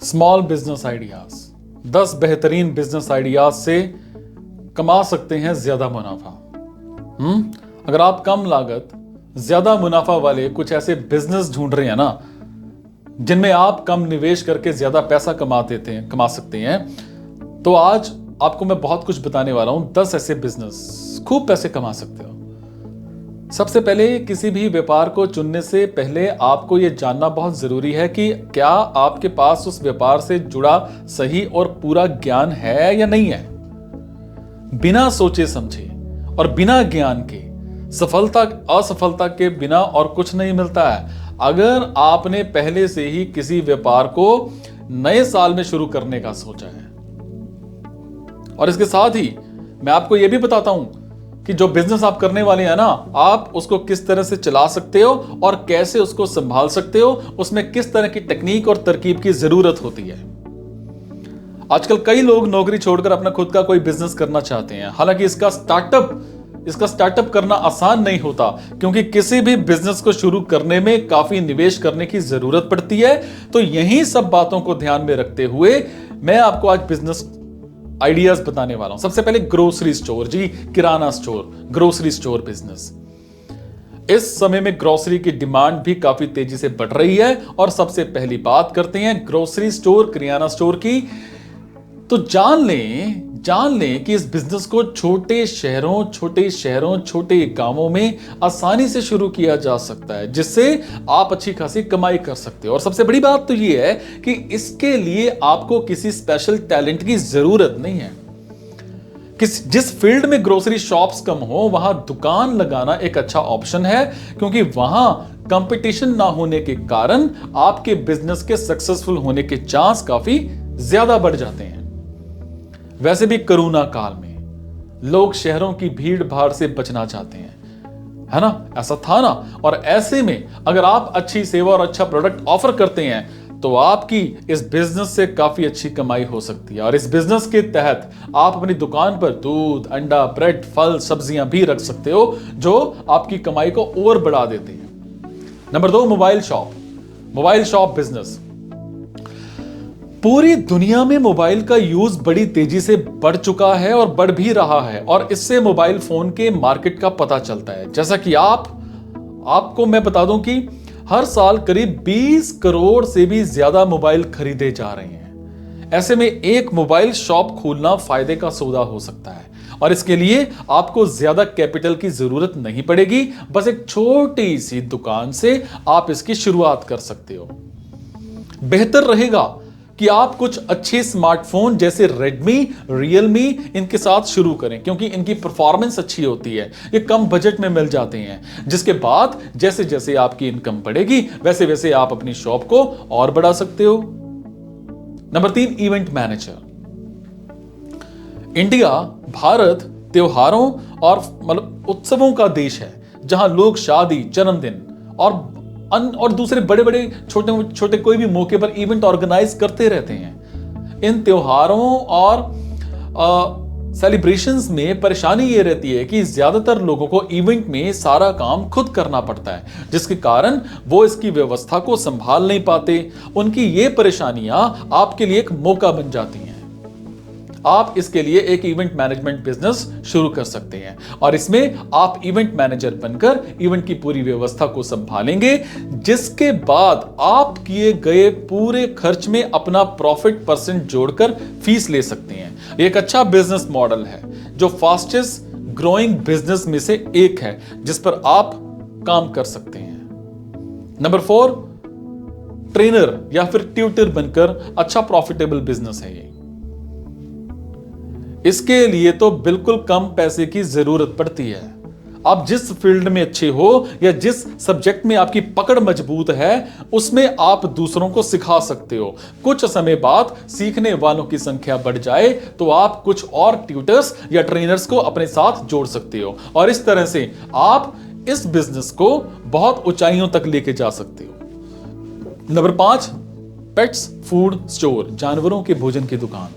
Small business ideas, 10 बेहतरीन business ideas से कमा सकते हैं ज्यादा मुनाफा। अगर आप कम लागत ज्यादा मुनाफा वाले कुछ ऐसे बिजनेस ढूंढ रहे हैं ना, जिनमें आप कम निवेश करके ज्यादा पैसा कमा सकते हैं, तो आज आपको मैं बहुत कुछ बताने वाला हूं। 10 ऐसे बिजनेस खूब पैसे कमा सकते हो। सबसे पहले, किसी भी व्यापार को चुनने से पहले आपको यह जानना बहुत जरूरी है कि क्या आपके पास उस व्यापार से जुड़ा सही और पूरा ज्ञान है या नहीं है। बिना सोचे समझे और बिना ज्ञान के सफलता असफलता के बिना और कुछ नहीं मिलता है। अगर आपने पहले से ही किसी व्यापार को नए साल में शुरू करने का सोचा है, और इसके साथ ही मैं आपको यह भी बताता हूं कि जो बिजनेस आप करने वाले हैं ना, आप उसको किस तरह से चला सकते हो और कैसे उसको संभाल सकते हो, उसमें किस तरह की टेक्निक और तरकीब की जरूरत होती है। आजकल कई लोग नौकरी छोड़कर अपना खुद का कोई बिजनेस करना चाहते हैं। हालांकि इसका स्टार्टअप करना आसान नहीं होता, क्योंकि किसी भी बिजनेस को शुरू करने में काफी निवेश करने की जरूरत पड़ती है। तो यही सब बातों को ध्यान में रखते हुए मैं आपको आज बिजनेस आइडियाज बताने वाला हूं। सबसे पहले ग्रोसरी स्टोर, जी किराना स्टोर, ग्रोसरी स्टोर बिजनेस। इस समय में ग्रोसरी की डिमांड भी काफी तेजी से बढ़ रही है। और सबसे पहली बात करते हैं ग्रोसरी स्टोर, किराना स्टोर की। तो जान लें कि इस बिजनेस को छोटे शहरों, छोटे गांवों में आसानी से शुरू किया जा सकता है, जिससे आप अच्छी खासी कमाई कर सकते हो। और सबसे बड़ी बात तो यह है कि इसके लिए आपको किसी स्पेशल टैलेंट की जरूरत नहीं है। जिस फील्ड में ग्रोसरी शॉप्स कम हो, वहां दुकान लगाना एक अच्छा ऑप्शन है, क्योंकि वहां कंपटीशन ना होने के कारण आपके बिजनेस के सक्सेसफुल होने के चांस काफी ज्यादा बढ़ जाते हैं। वैसे भी कोरोना काल में लोग शहरों की भीड़ भाड़ से बचना चाहते हैं, है ना, ऐसा था ना। और ऐसे में अगर आप अच्छी सेवा और अच्छा प्रोडक्ट ऑफर करते हैं, तो आपकी इस बिजनेस से काफी अच्छी कमाई हो सकती है। और इस बिजनेस के तहत आप अपनी दुकान पर दूध, अंडा, ब्रेड, फल, सब्जियां भी रख सकते हो, जो आपकी कमाई को और बढ़ा देते हैं। Number 2, mobile shop business. पूरी दुनिया में मोबाइल का यूज बड़ी तेजी से बढ़ चुका है और बढ़ भी रहा है, और इससे मोबाइल फोन के मार्केट का पता चलता है। जैसा कि आपको मैं बता दूं कि हर साल करीब 20 करोड़ से भी ज्यादा मोबाइल खरीदे जा रहे हैं। ऐसे में एक मोबाइल शॉप खोलना फायदे का सौदा हो सकता है, और इसके लिए आपको ज्यादा कैपिटल की जरूरत नहीं पड़ेगी। बस एक छोटी सी दुकान से आप इसकी शुरुआत कर सकते हो। बेहतर रहेगा कि आप कुछ अच्छे स्मार्टफोन जैसे रेडमी, रियलमी, इनके साथ शुरू करें, क्योंकि इनकी परफॉर्मेंस अच्छी होती है। ये कम बजट में मिल जाते हैं, जिसके बाद जैसे जैसे आपकी इनकम बढ़ेगी, वैसे वैसे आप अपनी शॉप को और बढ़ा सकते हो। Number 3, event manager. भारत त्योहारों और उत्सवों का देश है, जहां लोग शादी, जन्मदिन और दूसरे बड़े बड़े छोटे छोटे कोई भी मौके पर इवेंट ऑर्गेनाइज करते रहते हैं। इन त्योहारों और सेलिब्रेशंस में परेशानी ये रहती है कि ज्यादातर लोगों को इवेंट में सारा काम खुद करना पड़ता है, जिसके कारण वो इसकी व्यवस्था को संभाल नहीं पाते। उनकी ये परेशानियां आपके लिए एक मौका बन जाती हैं। आप इसके लिए एक इवेंट मैनेजमेंट बिजनेस शुरू कर सकते हैं, और इसमें आप इवेंट मैनेजर बनकर इवेंट की पूरी व्यवस्था को संभालेंगे, जिसके बाद आप किए गए पूरे खर्च में अपना प्रॉफिट परसेंट जोड़कर फीस ले सकते हैं। एक अच्छा बिजनेस मॉडल है, जो फास्टेस्ट ग्रोइंग बिजनेस में से एक है, जिस पर आप काम कर सकते हैं। नंबर 4, ट्रेनर या फिर ट्यूटर बनकर अच्छा प्रॉफिटेबल बिजनेस है ये। इसके लिए तो बिल्कुल कम पैसे की जरूरत पड़ती है। आप जिस फील्ड में अच्छे हो या जिस सब्जेक्ट में आपकी पकड़ मजबूत है, उसमें आप दूसरों को सिखा सकते हो। कुछ समय बाद सीखने वालों की संख्या बढ़ जाए तो आप कुछ और ट्यूटर्स या ट्रेनर्स को अपने साथ जोड़ सकते हो, और इस तरह से आप इस बिजनेस को बहुत ऊंचाइयों तक लेके जा सकते हो। नंबर 5, पेट्स फूड स्टोर, जानवरों के भोजन की दुकान।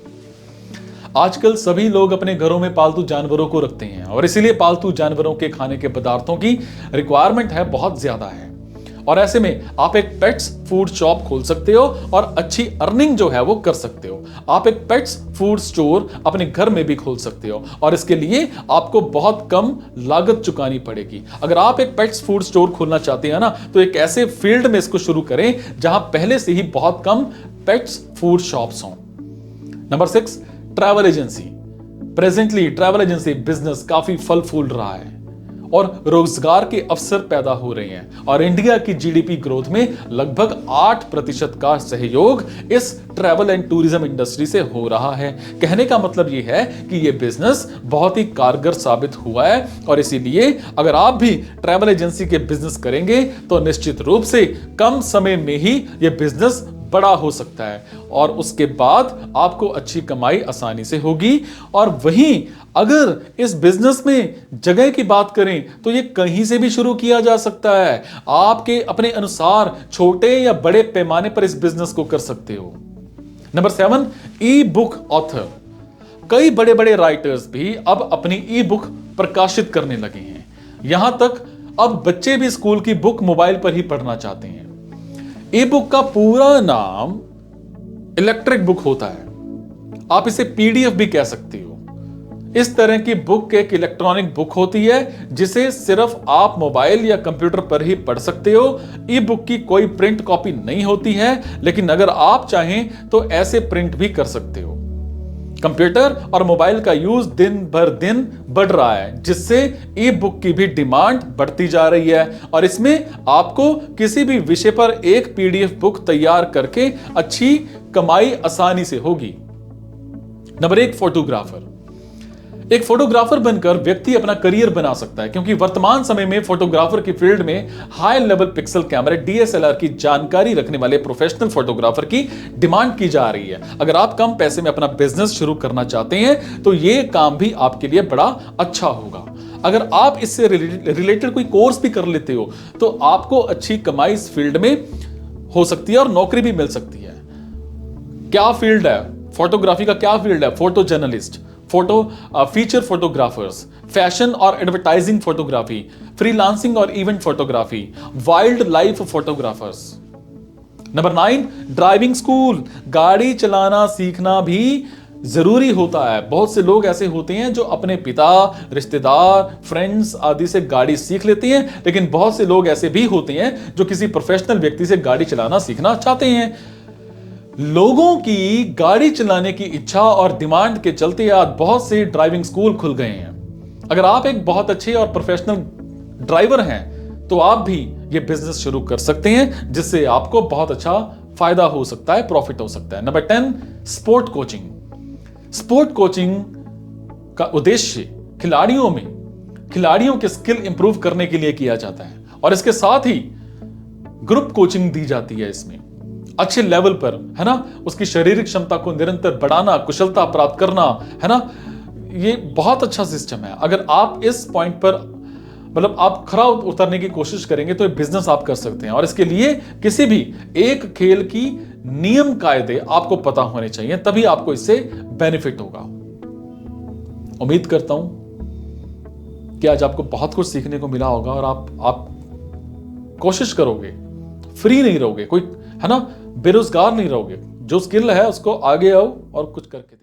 आजकल सभी लोग अपने घरों में पालतू जानवरों को रखते हैं, और इसीलिए पालतू जानवरों के खाने के पदार्थों की रिक्वायरमेंट है बहुत ज्यादा है। और ऐसे में आप एक पेट्स फूड शॉप खोल सकते हो और अच्छी अर्निंग जो है वो कर सकते हो। आप एक पेट्स फूड स्टोर अपने घर में भी खोल सकते हो और इसके लिए आपको बहुत कम लागत चुकानी पड़ेगी। अगर आप एक पेट्स फूड स्टोर खोलना चाहते हैं ना, तो एक ऐसे फील्ड में इसको शुरू करें जहां पहले से ही बहुत कम पेट्स फूड शॉप्स हों। Number 6, travel agency. Presently travel agency business काफी फल फूल रहा है और रोजगार के अवसर पैदा हो रहे हैं और इंडिया की जीडीपी ग्रोथ में लगभग 8% का सहयोग इस ट्रैवल एंड टूरिज्म इंडस्ट्री से हो रहा है। कहने का मतलब यह है कि यह बिजनेस बहुत ही कारगर साबित हुआ है और इसीलिए अगर आप भी ट्रैवल एजेंसी के बिजनेस करेंगे तो निश्चित रूप से कम समय में ही यह बिजनेस बड़ा हो सकता है और उसके बाद आपको अच्छी कमाई आसानी से होगी। और वहीं अगर इस बिजनेस में जगह की बात करें तो ये कहीं से भी शुरू किया जा सकता है। आपके अपने अनुसार छोटे या बड़े पैमाने पर इस बिजनेस को कर सकते हो। नंबर 7, ई बुक ऑथर। कई बड़े बड़े राइटर्स भी अब अपनी ई बुक प्रकाशित करने लगे हैं। यहां तक अब बच्चे भी स्कूल की बुक मोबाइल पर ही पढ़ना चाहते हैं। ई बुक का पूरा नाम इलेक्ट्रिक बुक होता है। आप इसे पीडीएफ भी कह सकते हो। इस तरह की बुक एक इलेक्ट्रॉनिक बुक होती है जिसे सिर्फ आप मोबाइल या कंप्यूटर पर ही पढ़ सकते हो। ई बुक की कोई प्रिंट कॉपी नहीं होती है, लेकिन अगर आप चाहें तो ऐसे प्रिंट भी कर सकते हो। कंप्यूटर और मोबाइल का यूज दिन भर दिन बढ़ रहा है, जिससे ई बुक की भी डिमांड बढ़ती जा रही है और इसमें आपको किसी भी विषय पर एक पीडीएफ बुक तैयार करके अच्छी कमाई आसानी से होगी। Number 1, photographer. एक फोटोग्राफर बनकर व्यक्ति अपना करियर बना सकता है, क्योंकि वर्तमान समय में फोटोग्राफर की फील्ड में हाई लेवल पिक्सल कैमरे डीएसएलआर की जानकारी रखने वाले प्रोफेशनल फोटोग्राफर की डिमांड की जा रही है। अगर आप कम पैसे में अपना बिजनेस शुरू करना चाहते हैं तो यह काम भी आपके लिए बड़ा अच्छा होगा। अगर आप इससे रिलेटेड कोई कोर्स भी कर लेते हो तो आपको अच्छी कमाई इस फील्ड में हो सकती है और नौकरी भी मिल सकती है। क्या फील्ड है फोटोग्राफी का? क्या फील्ड है? Photo journalist, feature photographers, fashion और एडवर्टाइजिंग फोटोग्राफी, फ्रीलांसिंग और event photography, wild life photographers. Number 9, driving school. गाड़ी चलाना सीखना भी जरूरी होता है। बहुत से लोग ऐसे होते हैं जो अपने पिता, रिश्तेदार, फ्रेंड्स आदि से गाड़ी सीख लेते हैं, लेकिन बहुत से लोग ऐसे भी होते हैं जो किसी प्रोफेशनल व्यक्ति से गाड़ी चलाना सीखना चाहते हैं। लोगों की गाड़ी चलाने की इच्छा और डिमांड के चलते आज बहुत से ड्राइविंग स्कूल खुल गए हैं। अगर आप एक बहुत अच्छे और प्रोफेशनल ड्राइवर हैं तो आप भी ये बिजनेस शुरू कर सकते हैं, जिससे आपको बहुत अच्छा फायदा हो सकता है, प्रॉफिट हो सकता है। Number 10, sport coaching. Sport coaching का उद्देश्य खिलाड़ियों के स्किल इंप्रूव करने के लिए किया जाता है और इसके साथ ही ग्रुप कोचिंग दी जाती है। इसमें अच्छे लेवल पर, है ना, उसकी शारीरिक क्षमता को निरंतर बढ़ाना, कुशलता प्राप्त करना, है ना, ये बहुत अच्छा सिस्टम है। अगर आप इस पॉइंट पर मतलब आप खरा उतरने की कोशिश करेंगे तो ये बिजनेस आप कर सकते हैं और इसके लिए किसी भी एक खेल की नियम कायदे आपको पता होने चाहिए, तभी आपको इससे बेनिफिट होगा। उम्मीद करता हूं कि आज आपको बहुत कुछ सीखने को मिला होगा और आप कोशिश करोगे, फ्री नहीं रहोगे, कोई, है ना, बेरोजगार नहीं रहोगे। जो स्किल है उसको आगे आओ और कुछ करके